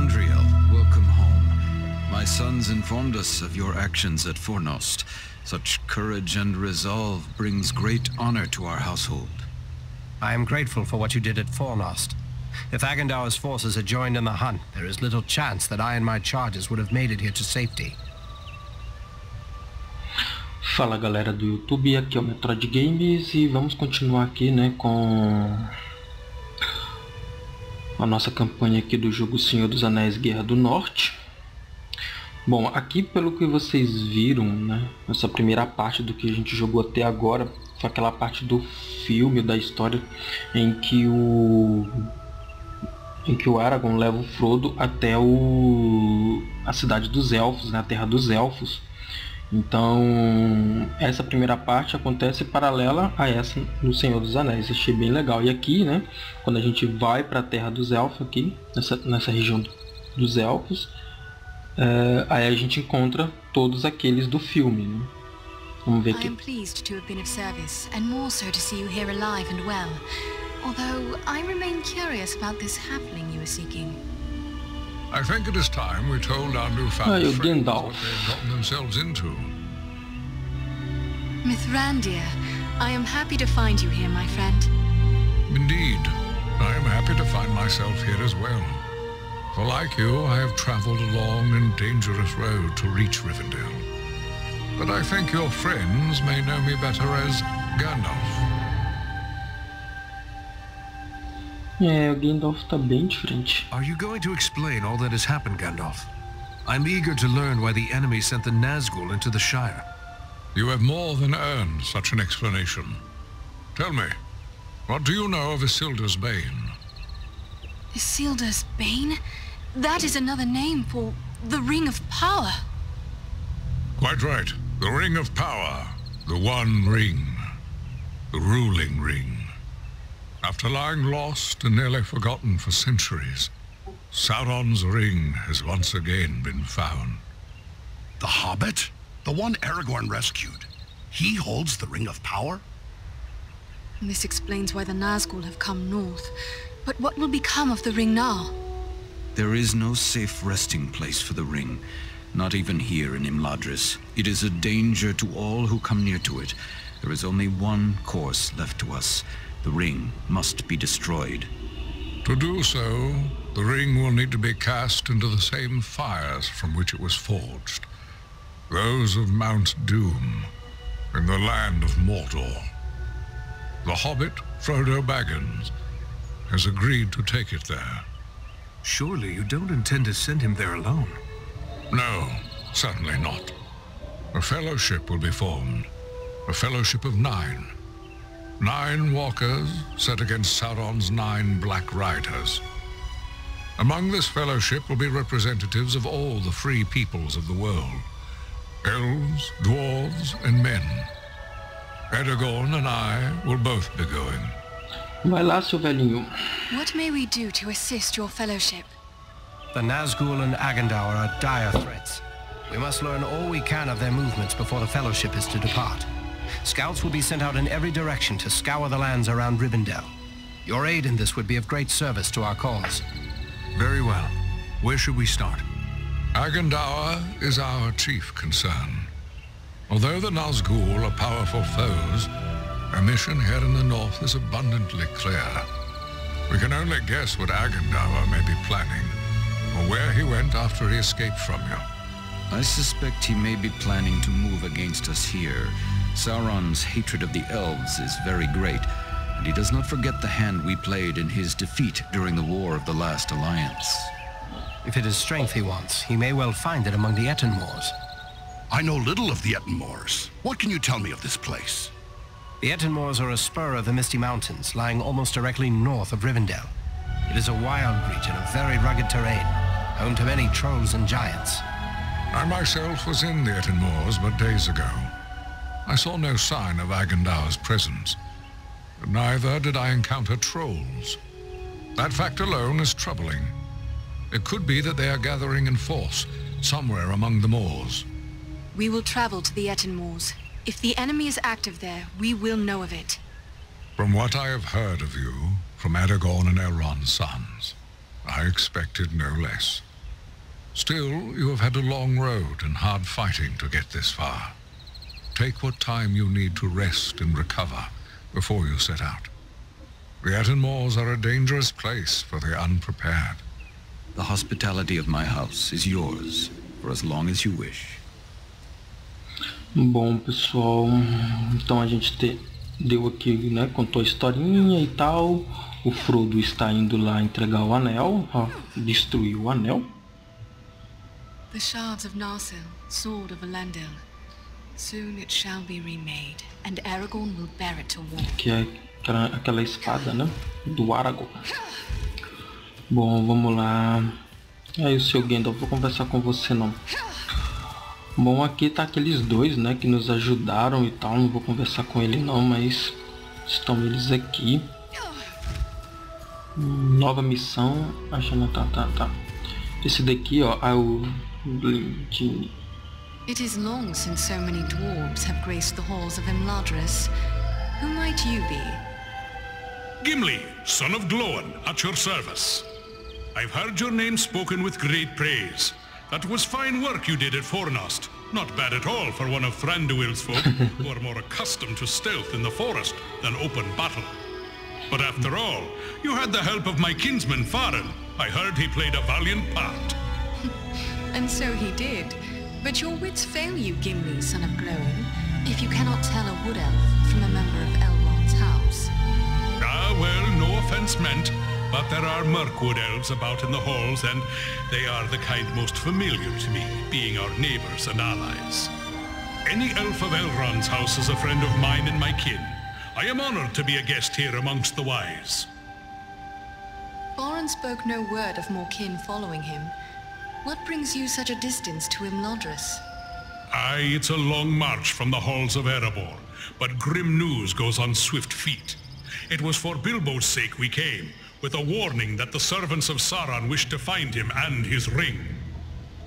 Andriel, welcome home. My sons informed us of your actions at Fornost. Such courage and resolve brings great honor to our household. I am grateful for what you did at Fornost. If Agendaur's forces had joined in the hunt, there is little chance that I and my charges would have made it here to safety. Fala galera do YouTube, aqui é o Metroid Games e vamos continuar aqui, né, com a nossa campanha aqui do jogo Senhor dos Anéis, Guerra do Norte. Bom, aqui pelo que vocês viram, né, essa primeira parte do que a gente jogou até agora foi aquela parte do filme, da história em que o Aragorn leva o Frodo até a cidade dos Elfos, né, a Terra dos Elfos. Então, essa primeira parte acontece paralela a essa no Senhor dos Anéis. Achei bem legal. E aqui, né, quando a gente vai para a Terra dos Elfos, aqui, nessa região dos Elfos, aí a gente encontra todos aqueles do filme, né? Vamos ver aqui. I am pleased to have been of service, and more so to see you here alive and well. Although, I remain curious about this halfling you were seeking. I think it is time we told our newfound friends Gandalf. what they've gotten themselves into. Mithrandir, I am happy to find you here, my friend. Indeed, I am happy to find myself here as well. For like you, I have traveled a long and dangerous road to reach Rivendell. But I think your friends may know me better as Gandalf. O Gandalf tá bem diferente. Are you going to explain all that has happened, Gandalf? I'm eager to learn why the enemy sent the Nazgul into the Shire. You have more than earned such an explanation. Tell me, what do you know of Isildur's Bane? Isildur's Bane? That is another name for the Ring of Power. Quite right. The Ring of Power. The One Ring. The ruling ring. After lying lost and nearly forgotten for centuries, Sauron's ring has once again been found. The Hobbit? The one Aragorn rescued. He holds the Ring of Power? This explains why the Nazgul have come north. But what will become of the ring now? There is no safe resting place for the ring, not even here in Imladris. It is a danger to all who come near to it. There is only one course left to us. The ring must be destroyed. To do so, the ring will need to be cast into the same fires from which it was forged. Those of Mount Doom, in the land of Mordor. The Hobbit, Frodo Baggins, has agreed to take it there. Surely you don't intend to send him there alone? No, certainly not. A fellowship will be formed. A fellowship of 9. 9 walkers set against Sauron's 9 black riders. Among this fellowship will be representatives of all the free peoples of the world. Elves, dwarves, and men. Aragorn and I will both be going. Vai lá, seu velhinho. What may we do to assist your fellowship? The Nazgul and Agendaur are dire threats. We must learn all we can of their movements before the Fellowship is to depart. Scouts will be sent out in every direction to scour the lands around Rivendell. Your aid in this would be of great service to our cause. Very well. Where should we start? Agendaur is our chief concern. Although the Nazgul are powerful foes, our mission here in the north is abundantly clear. We can only guess what Agendaur may be planning, or where he went after he escaped from you. I suspect he may be planning to move against us here. Sauron's hatred of the elves is very great, and he does not forget the hand we played in his defeat during the War of the Last Alliance. If it is strength he wants, he may well find it among the Ettenmoors. I know little of the Ettenmoors. What can you tell me of this place? The Ettenmoors are a spur of the Misty Mountains, lying almost directly north of Rivendell. It is a wild region of very rugged terrain, home to many trolls and giants. I myself was in the Ettenmoors but days ago. I saw no sign of Agendaur's presence, but neither did I encounter trolls. That fact alone is troubling. It could be that they are gathering in force, somewhere among the moors. We will travel to the Ettenmoors. If the enemy is active there, we will know of it. From what I have heard of you, from Aragorn and Elrond's sons, I expected no less. Still, you have had a long road and hard fighting to get this far. Take what time you need to rest and recover before you set out. The Athlons are a dangerous place for the unprepared. The hospitality of my house is yours for as long as you wish. Bom, pessoal, então a gente deu aqui, né, contou a historinha e tal. O Frodo está indo lá entregar o anel, ó, destruir o anel. The shards of Narsil, sword of Elendil. Soon it shall be remade, and Aragorn will bear it to war. Que é aquela espada, né, do Aragorn. Bom, vamos lá. Aí o seu Gandalf, vou conversar com você não. Bom, aqui tá aqueles dois, né, que nos ajudaram e tal. Não vou conversar com ele não, mas estão eles aqui. Nova missão. Achando, tá. Esse daqui, ó, é o de... It is long since so many dwarves have graced the halls of Imladris. Who might you be? Gimli, son of Glóin, at your service. I've heard your name spoken with great praise. That was fine work you did at Fornost. Not bad at all for one of Thranduil's folk, who are more accustomed to stealth in the forest than open battle. But after all, you had the help of my kinsman Farin. I heard he played a valiant part. And so he did. But your wits fail you, Gimli, son of Glóin, if you cannot tell a wood elf from a member of Elrond's house. Ah, well, no offense meant, but there are Mirkwood elves about in the halls, and they are the kind most familiar to me, being our neighbors and allies. Any elf of Elrond's house is a friend of mine and my kin. I am honored to be a guest here amongst the wise. Farin spoke no word of more kin following him. What brings you such a distance to Imladris? Aye, it's a long march from the halls of Erebor, but grim news goes on swift feet. It was for Bilbo's sake we came, with a warning that the servants of Sauron wished to find him and his ring.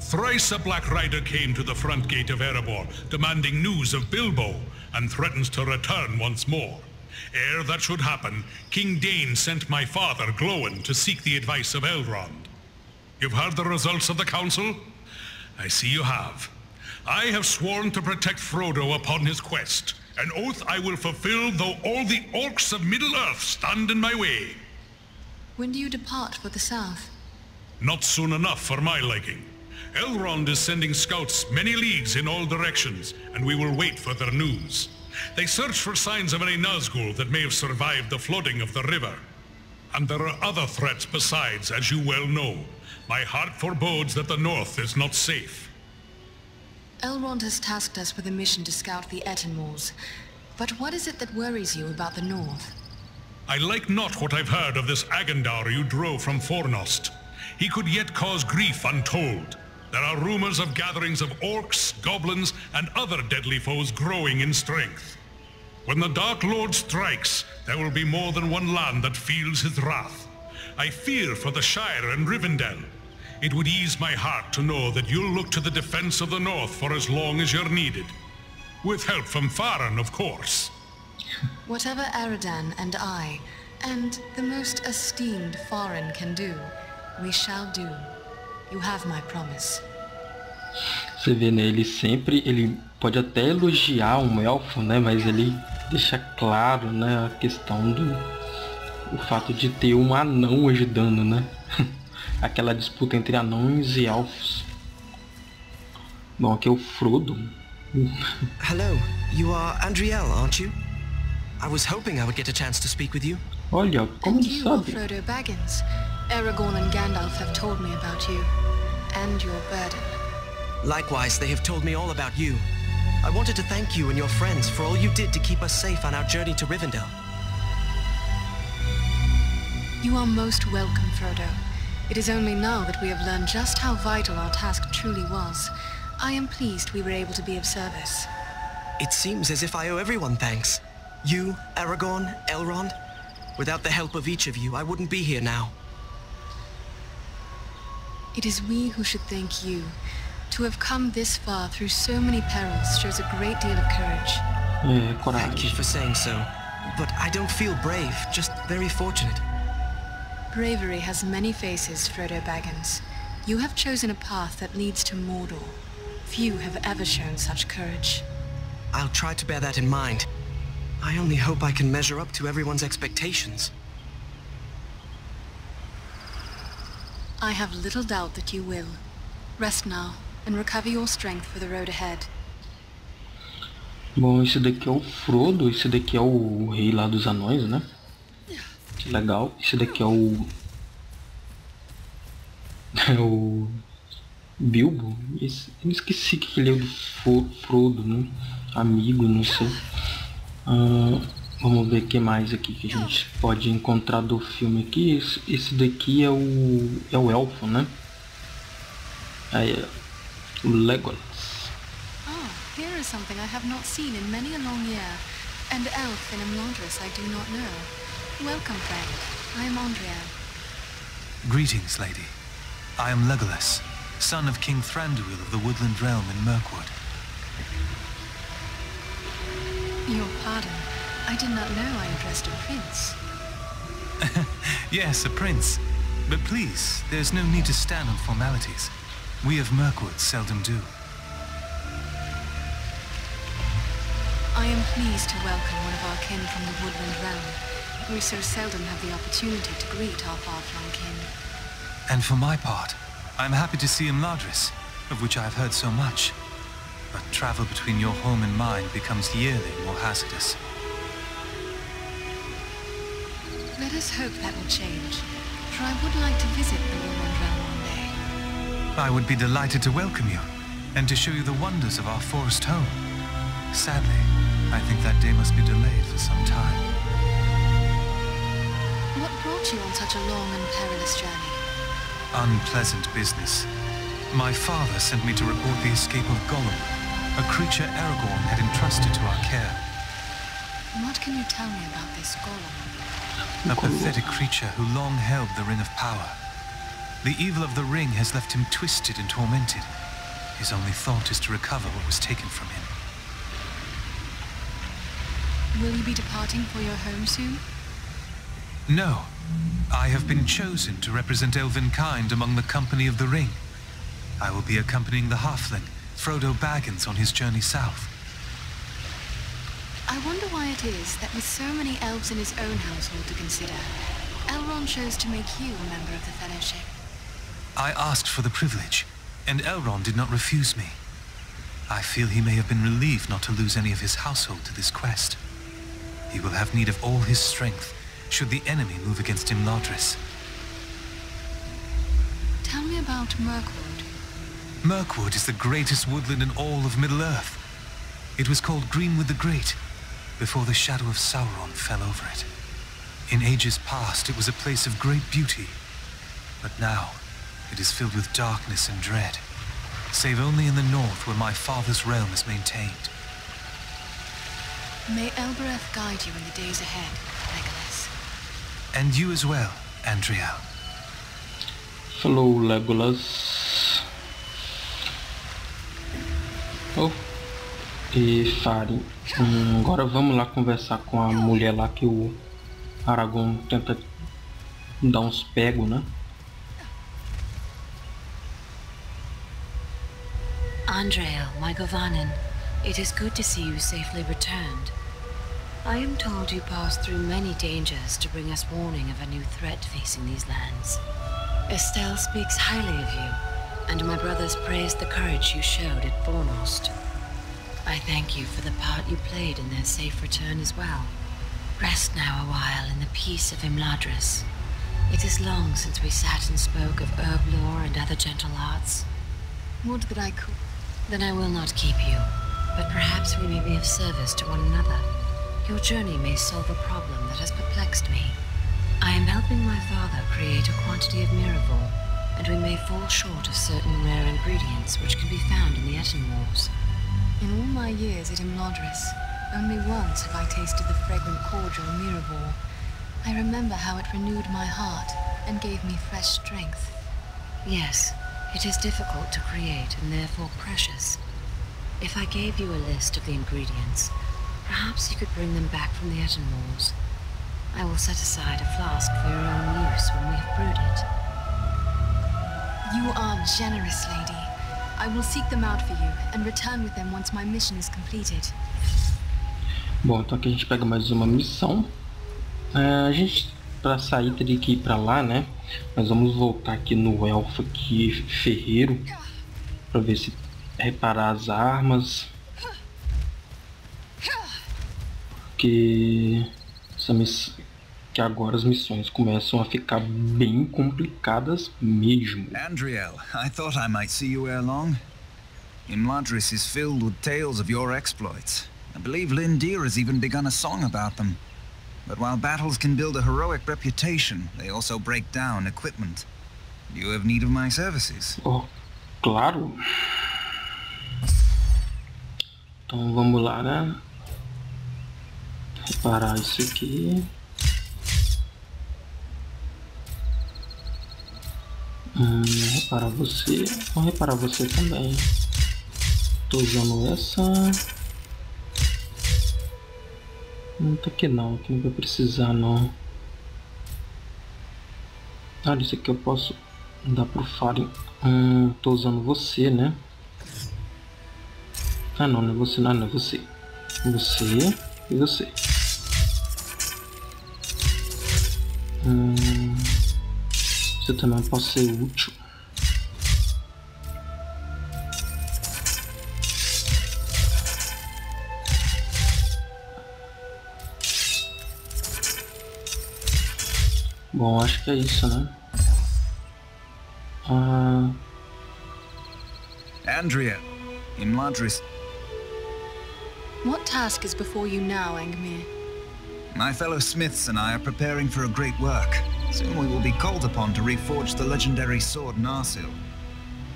Thrice a Black Rider came to the front gate of Erebor, demanding news of Bilbo, and threatens to return once more. Ere that should happen, King Dain sent my father, Glóin, to seek the advice of Elrond. You've heard the results of the council? I see you have. I have sworn to protect Frodo upon his quest, an oath I will fulfill though all the orcs of Middle-earth stand in my way. When do you depart for the south? Not soon enough for my liking. Elrond is sending scouts many leagues in all directions, and we will wait for their news. They search for signs of any Nazgul that may have survived the flooding of the river. And there are other threats besides, as you well know. My heart forebodes that the north is not safe. Elrond has tasked us with a mission to scout the Athlons. But what is it that worries you about the north? I like not what I've heard of this Agendaur you drove from Fornost. He could yet cause grief untold. There are rumors of gatherings of orcs, goblins, and other deadly foes growing in strength. When the Dark Lord strikes, there will be more than one land that feels his wrath. I fear for the Shire and Rivendell. It would ease my heart to know that you'll look to the defense of the North for as long as you're needed. With help from Farin, of course. Whatever Aradan and I, and the most esteemed Farin can do, we shall do. You have my promise. Você vê, né? Ele pode até elogiar um elfo, né? Mas ele deixa claro, né, a questão o fato de ter um anão ajudando, né? Aquela disputa entre anões e elfos. Bom, aqui é o Frodo. Hello, you are Andriel, aren't you? I was hoping I would get a chance to speak with you. Olha, como And ele you are sabe? Frodo Baggins. Aragorn and Gandalf have told me about you, and your burden. Likewise, they have told me all about you. I wanted to thank you and your friends for all you did to keep us safe on our journey to Rivendell. You are most welcome, Frodo. It is only now that we have learned just how vital our task truly was. I am pleased we were able to be of service. It seems as if I owe everyone thanks. You, Aragorn, Elrond. Without the help of each of you, I wouldn't be here now. It is we who should thank you. To have come this far through so many perils shows a great deal of courage. Thank you for saying so. But I don't feel brave, just very fortunate. Bravery has many faces, Frodo Baggins. You have chosen a path that leads to Mordor. Few have ever shown such courage. I'll try to bear that in mind. I only hope I can measure up to everyone's expectations. I have little doubt that you will. Rest now, and recover your strength for the road ahead. Bom, esse daqui é o Frodo, esse daqui é o rei lá dos anões, né? Que legal. Esse daqui é o... É o... Bilbo? Eu esqueci que ele é do Frodo, né? Amigo, não sei. Vamos ver o que mais aqui que a gente pode encontrar do filme aqui. Esse daqui é o elfo, né? Aí, o Legolas. Ah, here is something I have not seen in many a long year. And elf in Imladris I do not know. Welcome, friend. I am Andriel. Greetings, lady. I am Legolas, son of King Thranduil of the Woodland Realm in Mirkwood. Your pardon. I did not know I addressed a prince. Yes, a prince. But please, there's no need to stand on formalities. We of Mirkwood seldom do. I am pleased to welcome one of our kin from the Woodland Realm. We so seldom have the opportunity to greet our far-flung kin. And for my part, I'm happy to see Imladris, of which I have heard so much. But travel between your home and mine becomes yearly more hazardous. Let us hope that will change, for I would like to visit the Woodland Realm one day. I would be delighted to welcome you, and to show you the wonders of our forest home. Sadly, I think that day must be delayed for some time. What brought you on such a long and perilous journey? Unpleasant business. My father sent me to report the escape of Gollum, a creature Aragorn had entrusted to our care. What can you tell me about this Gollum? A pathetic creature who long held the Ring of Power. The evil of the ring has left him twisted and tormented. His only thought is to recover what was taken from him. Will you be departing for your home soon? No. I have been chosen to represent elven kind among the company of the ring. I will be accompanying the halfling, Frodo Baggins, on his journey south. I wonder why it is that with so many elves in his own household to consider, Elrond chose to make you a member of the Fellowship. I asked for the privilege, and Elrond did not refuse me. I feel he may have been relieved not to lose any of his household to this quest. He will have need of all his strength, should the enemy move against Imladris. Tell me about Mirkwood. Mirkwood is the greatest woodland in all of Middle-earth. It was called Greenwood the Great, before the shadow of Sauron fell over it. In ages past, it was a place of great beauty, but now it is filled with darkness and dread, save only in the north where my father's realm is maintained. May Elbereth guide you in the days ahead, Legolas. And you as well, Andriel. Falou, Legolas. Oh. E Farin. Agora vamos lá conversar com a mulher lá que o Aragorn tenta dar uns pegos, né? Andriel, my Govannen, it is good to see you safely returned. I am told you passed through many dangers to bring us warning of a new threat facing these lands. Estelle speaks highly of you, and my brothers praised the courage you showed at Bornost. I thank you for the part you played in their safe return as well. Rest now a while in the peace of Imladris. It is long since we sat and spoke of herb lore and other gentle arts. Would that I could. Then I will not keep you, but perhaps we may be of service to one another. Your journey may solve a problem that has perplexed me. I am helping my father create a quantity of Miraval, and we may fall short of certain rare ingredients which can be found in the Etten Wars. In all my years at Imladris, only once have I tasted the fragrant cordial Miraval. I remember how it renewed my heart and gave me fresh strength. Yes, it is difficult to create and therefore precious. If I gave you a list of the ingredients, perhaps you could bring them back from the Etten Wars. I will set aside a flask for your own use when we have brewed it. You are generous, lady. I will seek them out for you and return with them once my mission is completed. Bom, então aqui a gente pega mais uma missão. A gente, para sair, teria que ir para lá, né? Mas vamos voltar aqui no elfo aqui, ferreiro, para ver se reparar as armas. Que agora as missões começam a ficar bem complicadas mesmo. Andriel, I thought I might see you ere long. Imladris is filled with tales of your exploits. I believe Lindir has even begun a song about them. But while battles can build a heroic reputation, they also break down equipment. Do you have need of my services? Oh, claro. Então vamos lá, né? Reparar isso aqui. Reparar você. Vou reparar você também. Tô usando essa. Tá aqui não vai precisar não. Olha, isso aqui eu posso dar pro Fire. Tô usando você, né? Ah não, não é você, não é você. Você e você. Você também pode ser útil. Bom, acho que é isso, né? Andrea, Imladris. What task is before you now, Angmir? My fellow smiths and I are preparing for a great work. Soon we will be called upon to reforge the legendary sword Narsil.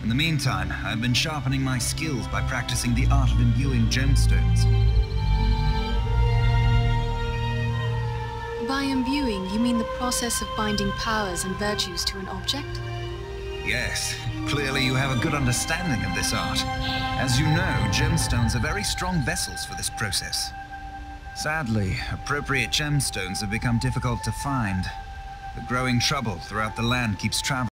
In the meantime, I've been sharpening my skills by practicing the art of imbuing gemstones. By imbuing, you mean the process of binding powers and virtues to an object? Yes, clearly you have a good understanding of this art. As you know, gemstones are very strong vessels for this process. Sadly, appropriate gemstones have become difficult to find. The growing trouble throughout the land keeps traveling.